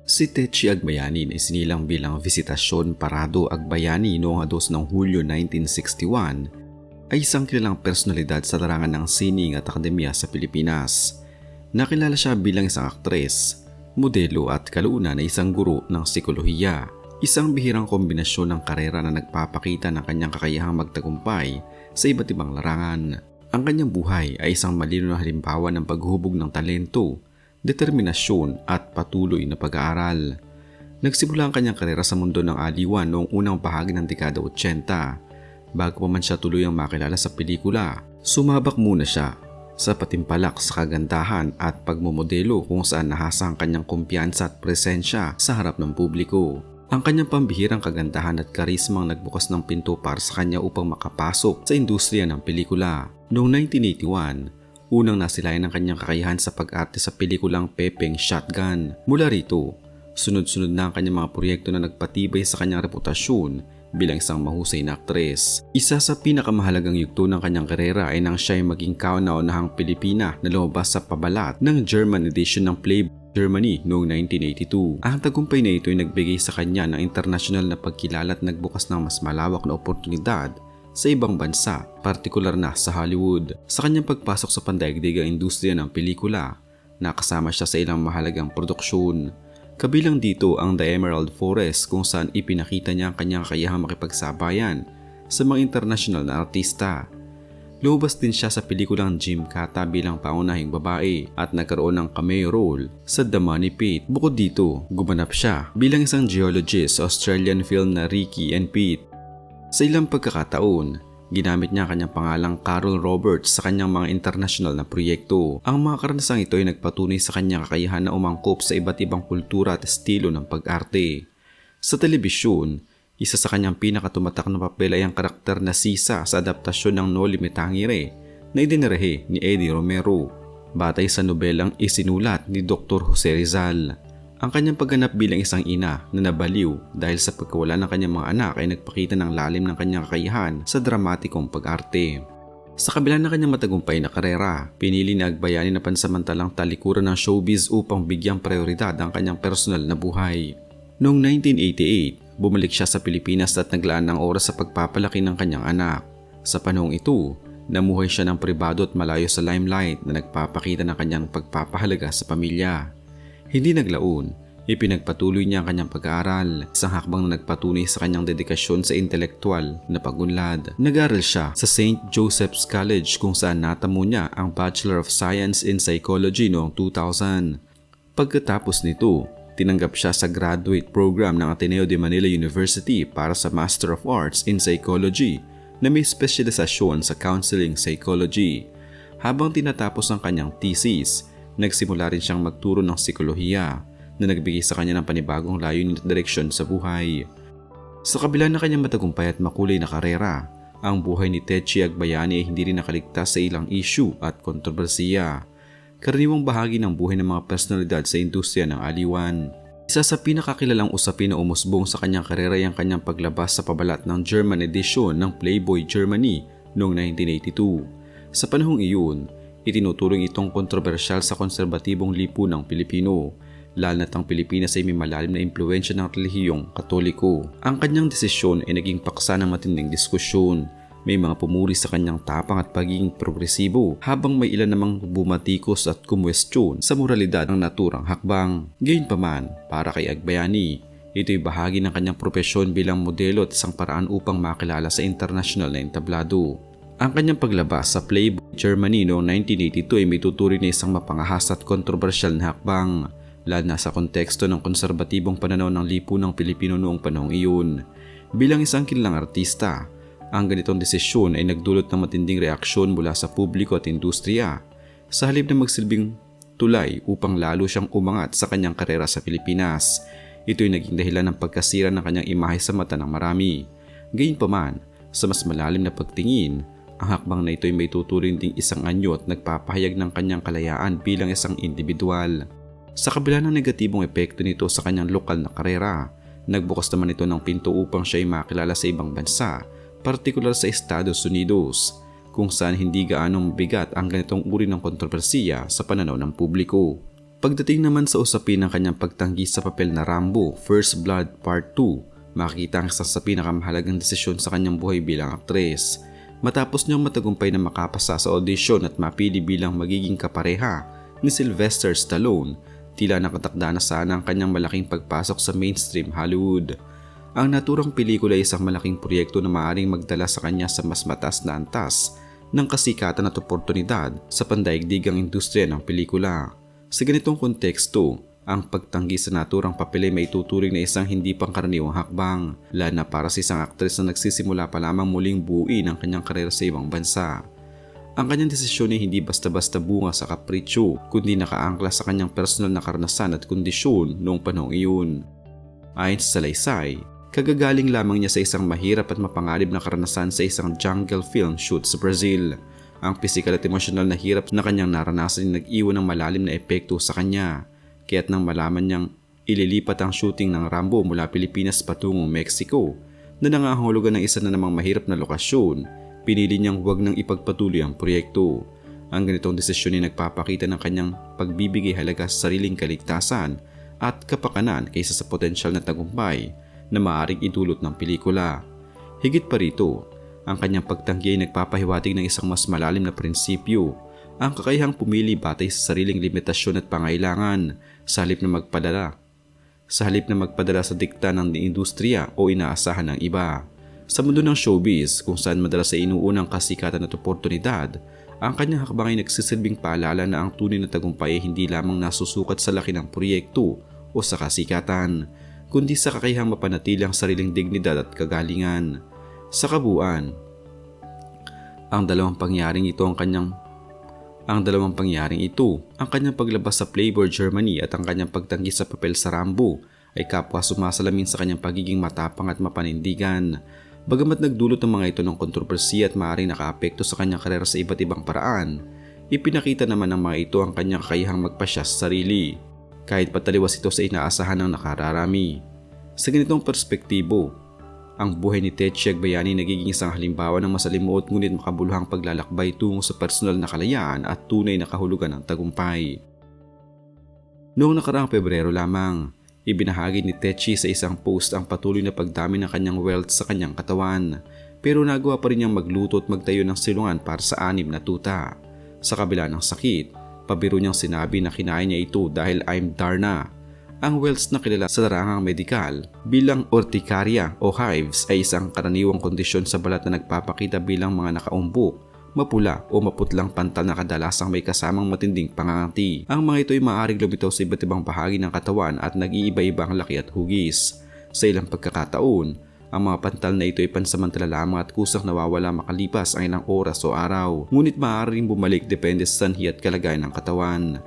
Si Techi Agbayani na isinilang bilang Visitasyon Parado Agbayani noong 2 ng Hulyo 1961 ay isang kilalang personalidad sa larangan ng sining at akademya sa Pilipinas. Nakilala siya bilang isang aktres, modelo at kalaunan na isang guro ng psikolohiya. Isang bihirang kombinasyon ng karera na nagpapakita ng kanyang kakayahang magtagumpay sa iba't ibang larangan. Ang kanyang buhay ay isang malinaw na halimbawa ng paghubog ng talento, determinasyon at patuloy na pag-aaral. Nagsimula ang kanyang karera sa mundo ng aliwan noong unang bahagi ng dekada 80. Bago pa man siya tuluyang makilala sa pelikula, sumabak muna siya sa patimpalak sa kagandahan at pagmomodelo kung saan nahasa ang kanyang kumpiyansa at presensya sa harap ng publiko. Ang kanyang pambihirang kagandahan at karismang nagbukas ng pinto para sa kanya upang makapasok sa industriya ng pelikula. Noong 1981, unang nasilayan ang kanyang kakayahan sa pag-arte sa pelikulang Pepeng Shotgun. Mula rito, sunod-sunod na ang kanyang mga proyekto na nagpatibay sa kanyang reputasyon bilang isang mahusay na aktres. Isa sa pinakamahalagang yugto ng kanyang karera ay nang siya ay maging kauna-unahang Pilipina na lumabas sa pabalat ng German edition ng Playboy Germany noong 1982. Ang tagumpay na ito ay nagbigay sa kanya ng internasyonal na pagkilala at nagbukas ng mas malawak na oportunidad sa ibang bansa, partikular na sa Hollywood. Sa kanyang pagpasok sa pandaigdigang industriya ng pelikula, nakasama siya sa ilang mahalagang produksyon. Kabilang dito ang The Emerald Forest kung saan ipinakita niya ang kanyang kakayahang makipagsabayan sa mga internasyonal na artista. Lumabas din siya sa pelikulang Gymkata bilang paunahing babae at nagkaroon ng cameo role sa The Money Pit. Bukod dito, gumanap siya bilang isang geologist sa Australian film na Ricky and Pete. Sa ilang pagkakataon, ginamit niya ang kanyang pangalang Carol Roberts sa kanyang mga internasyonal na proyekto. Ang mga karanasang ito ay nagpatunay sa kanyang kakayahan na umangkop sa iba't ibang kultura at estilo ng pag-arte. Sa telebisyon, isa sa kanyang pinakatumatak na papel ay ang karakter na Sisa sa adaptasyon ng No Limit Tangere na idinirehe ni Eddie Romero, batay sa nobelang isinulat ni Dr. Jose Rizal. Ang kanyang pagganap bilang isang ina na nabaliw dahil sa pagkawala ng kanyang mga anak ay nagpakita ng lalim ng kanyang kakayahan sa dramatikong pag-arte. Sa kabila ng kanyang matagumpay na karera, pinili ni Agbayani na pansamantalang talikuran ng showbiz upang bigyang prioridad ang kanyang personal na buhay. Noong 1988, bumalik siya sa Pilipinas at naglaan ng oras sa pagpapalaki ng kanyang anak. Sa panahong ito, namuhay siya ng pribado at malayo sa limelight na nagpapakita ng kanyang pagpapahalaga sa pamilya. Hindi naglaon, ipinagpatuloy niya ang kanyang pag-aaral, isang hakbang na nagpatunay sa kanyang dedikasyon sa intelektual na pagunlad. Nag-aral siya sa St. Joseph's College kung saan natamo niya ang Bachelor of Science in Psychology noong 2000. Pagkatapos nito, tinanggap siya sa graduate program ng Ateneo de Manila University para sa Master of Arts in Psychology na may espesyalisasyon sa Counseling Psychology. Habang tinatapos ang kanyang thesis, nagsimula rin siyang magturo ng psikolohiya na nagbigay sa kanya ng panibagong layunin at direksyon sa buhay. Sa kabila ng kanyang matagumpay at makulay na karera, ang buhay ni Techi Agbayani ay hindi rin nakaligtas sa ilang issue at kontrobersiya. Karaniwang bahagi ng buhay ng mga personalidad sa industriya ng aliwan. Isa sa pinakakilalang usapin na umusbong sa kanyang karera ay ang kanyang paglabas sa pabalat ng German edition ng Playboy Germany noong 1982. Sa panahong iyon, itinuturing itong kontrobersyal sa konserbatibong lipunang Pilipino, lalo na't ang Pilipinas ay may malalim na impluwensya ng relihiyong Katoliko. Ang kanyang desisyon ay naging paksa ng matinding diskusyon. May mga pumuri sa kanyang tapang at pagiging progresibo, habang may ilan namang bumatikos at kumwestiyon sa moralidad ng naturang hakbang. Gayunpaman, para kay Agbayani, ito'y bahagi ng kanyang propesyon bilang modelo at isang paraan upang makilala sa internasyonal na entablado. Ang kanyang paglabas sa Playboy Germany noong 1982 ay may tuturing na isang mapangahas at kontrobersyal na hakbang, lalo na sa konteksto ng konserbatibong pananaw ng lipunang Pilipino noong panahong iyon. Bilang isang kilalang artista, ang ganitong desisyon ay nagdulot ng matinding reaksyon mula sa publiko at industriya, sa halip na magsilbing tulay upang lalo siyang umangat sa kanyang karera sa Pilipinas. Ito'y naging dahilan ng pagkasira ng kanyang imahe sa mata ng marami. Gayunpaman, sa mas malalim na pagtingin, ang hakbang na ito ay may tuturing ding isang anyo at nagpapahayag ng kanyang kalayaan bilang isang individual. Sa kabila ng negatibong epekto nito sa kanyang lokal na karera, nagbukas naman ito ng pinto upang siya ay makilala sa ibang bansa, partikular sa Estados Unidos, kung saan hindi gaanong mabigat ang ganitong uri ng kontrobersiya sa pananaw ng publiko. Pagdating naman sa usapin ng kanyang pagtanggi sa papel na Rambo, First Blood Part 2, makikita ang isa sa pinakamahalagang desisyon sa kanyang buhay bilang aktres. Matapos niyang matagumpay na makapasa sa audition at mapili bilang magiging kapareha ni Sylvester Stallone, tila nakatakda na sana ang kanyang malaking pagpasok sa mainstream Hollywood. Ang naturang pelikula ay isang malaking proyekto na maaaring magdala sa kanya sa mas mataas na antas ng kasikatan at oportunidad sa pandaigdigang industriya ng pelikula. Sa ganitong konteksto, ang pagtanggi sa naturang papel ay may tuturing na isang hindi pangkaraniwang hakbang, lalo na para sa isang aktres na nagsisimula pa lamang muling buuin ang kanyang karera sa ibang bansa. Ang kanyang desisyon ay hindi basta-basta bunga sa kapritsyo, kundi nakaangkla sa kanyang personal na karanasan at kondisyon noong panahong iyon. Ayon sa salaysay, kagagaling lamang niya sa isang mahirap at mapanganib na karanasan sa isang jungle film shoot sa Brazil. Ang pisikal at emosyonal na hirap na kanyang naranasan ay nag-iwan ng malalim na epekto sa kanya. Kaya't nang malaman niyang ililipat ang shooting ng Rambo mula Pilipinas patungong Mexico na nangangahulugan ng isa na namang mahirap na lokasyon, pinili niyang huwag nang ipagpatuloy ang proyekto. Ang ganitong desisyon ay nagpapakita ng kanyang pagbibigay halaga sa sariling kaligtasan at kapakanan kaysa sa potensyal na tagumpay na maaaring idulot ng pelikula. Higit pa rito, ang kanyang pagtanggi ay nagpapahiwatig ng isang mas malalim na prinsipyo, ang kakayahang pumili batay sa sariling limitasyon at pangailangan sa halip na magpadala sa dikta ng industriya o inaasahan ng iba. Sa mundo ng showbiz, kung saan madalas ay inuunang kasikatan at oportunidad, ang kanyang hakbang ay nagsisilbing paalala na ang tunay na tagumpay ay hindi lamang nasusukat sa laki ng proyekto o sa kasikatan, kundi sa kakayahang mapanatili ang sariling dignidad at kagalingan. Sa kabuuan, ang dalawang pangyaring ito ang kanyang paglabas sa Playboy Germany at ang kanyang pagtanggi sa papel sa Rambo ay kapwa sumasalamin sa kanyang pagiging matapang at mapanindigan. Bagamat nagdulot ang mga ito ng kontrobersiya at maaaring nakaapekto sa kanyang karera sa iba't ibang paraan, ipinakita naman ng mga ito ang kanyang kakayahang magpasya sa sarili, kahit pataliwas ito sa inaasahan ng nakararami. Sa ganitong perspektibo, ang buhay ni Tetchie Agbayani nagiging isang halimbawa ng masalimuot ngunit makabuluhang paglalakbay tungo sa personal na kalayaan at tunay na kahulugan ng tagumpay. Noong nakaraang Pebrero lamang, ibinahagi ni Tetchie sa isang post ang patuloy na pagdami ng kanyang wealth sa kanyang katawan, pero nagawa pa rin niyang magluto at magtayo ng silungan para sa 6 na tuta. Sa kabila ng sakit, pabiro niyang sinabi na kinain niya ito dahil I'm Darna. Ang welts na kilala sa larangang medikal bilang urticaria o hives ay isang karaniwang kondisyon sa balat na nagpapakita bilang mga nakaumbok, mapula o maputlang pantal na kadalasang may kasamang matinding pangangati. Ang mga ito ay maaaring lumitaw sa iba't ibang bahagi ng katawan at nag-iiba-iba ang laki at hugis. Sa ilang pagkakataon, ang mga pantal na ito ay pansamantala lamang at kusang nawawala makalipas ang ilang oras o araw, ngunit maaaring bumalik depende sa sanhi at kalagayan ng katawan.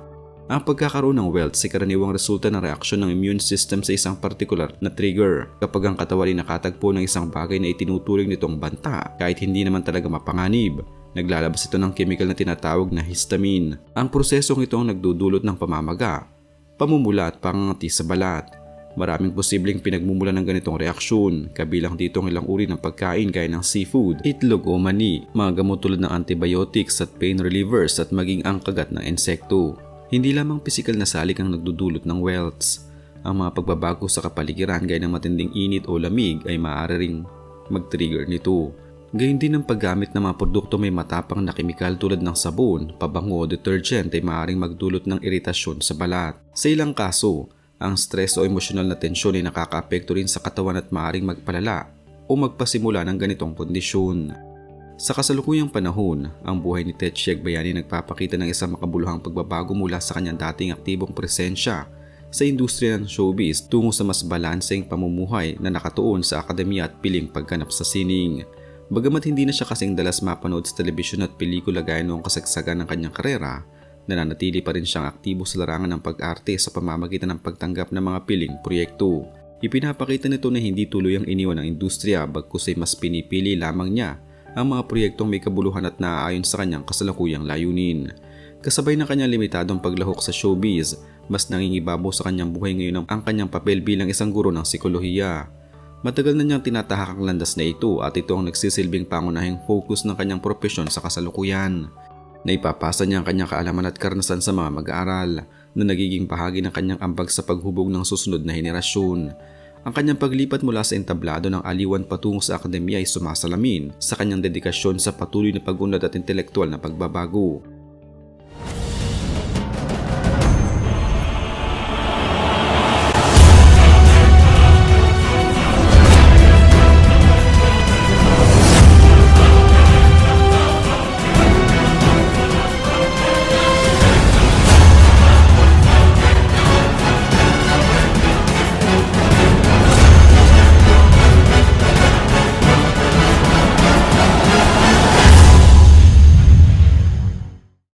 Ang pagkakaroon ng welts ay karaniwang resulta ng reaksyon ng immune system sa isang partikular na trigger. Kapag ang katawan ay nakatagpo ng isang bagay na itinuturing nitong banta, kahit hindi naman talaga mapanganib, naglalabas ito ng chemical na tinatawag na histamine. Ang prosesong ito ang nagdudulot ng pamamaga, pamumula at pangangati sa balat. Maraming posibleng pinagmumula ng ganitong reaksyon, kabilang dito ang ilang uri ng pagkain gaya ng seafood, itlog o mani, mga gamot tulad ng antibiotics at pain relievers at maging ang kagat ng insekto. Hindi lamang pisikal na salik ang nagdudulot ng welts. Ang mga pagbabago sa kapaligiran gaya ng matinding init o lamig ay maaari ring mag-trigger nito. Gayun din ang paggamit ng mga produkto may matapang na kemikal tulad ng sabon, pabango o detergent ay maaaring magdulot ng iritasyon sa balat. Sa ilang kaso, ang stress o emosyonal na tensyon ay nakakaapekto rin sa katawan at maaaring magpalala o magpasimula ng ganitong kondisyon. Sa kasalukuyang panahon, ang buhay ni Tetchie Agbayani nagpapakita ng isang makabuluhang pagbabago mula sa kanyang dating aktibong presensya sa industriya ng showbiz tungo sa mas balanseng pamumuhay na nakatuon sa akademya at piling pagganap sa sining. Bagamat hindi na siya kasing dalas mapanood sa telebisyon at pelikula gaya noong kasagsagan ng kanyang karera, nananatili pa rin siyang aktibo sa larangan ng pag-arte sa pamamagitan ng pagtanggap ng mga piling proyekto. Ipinapakita nito na hindi tuloy ang iniwan ng industriya bagkus ay mas pinipili lamang niya ang mga proyektong may kabuluhan at naaayon sa kanyang kasalukuyang layunin. Kasabay ng kanyang limitadong paglahok sa showbiz, mas nangingibabaw sa kanyang buhay ngayon ang kanyang papel bilang isang guro ng psikolohiya. Matagal na niyang tinatahak ang landas na ito at ito ang nagsisilbing pangunahing focus ng kanyang propesyon sa kasalukuyan. Naipapasa niya ang kanyang kaalaman at karanasan sa mga mag-aaral na nagiging bahagi ng kanyang ambag sa paghubog ng susunod na henerasyon. Ang kanyang paglipat mula sa entablado ng aliwan patungo sa akademya ay sumasalamin sa kanyang dedikasyon sa patuloy na pag-unlad at intelektual na pagbabago.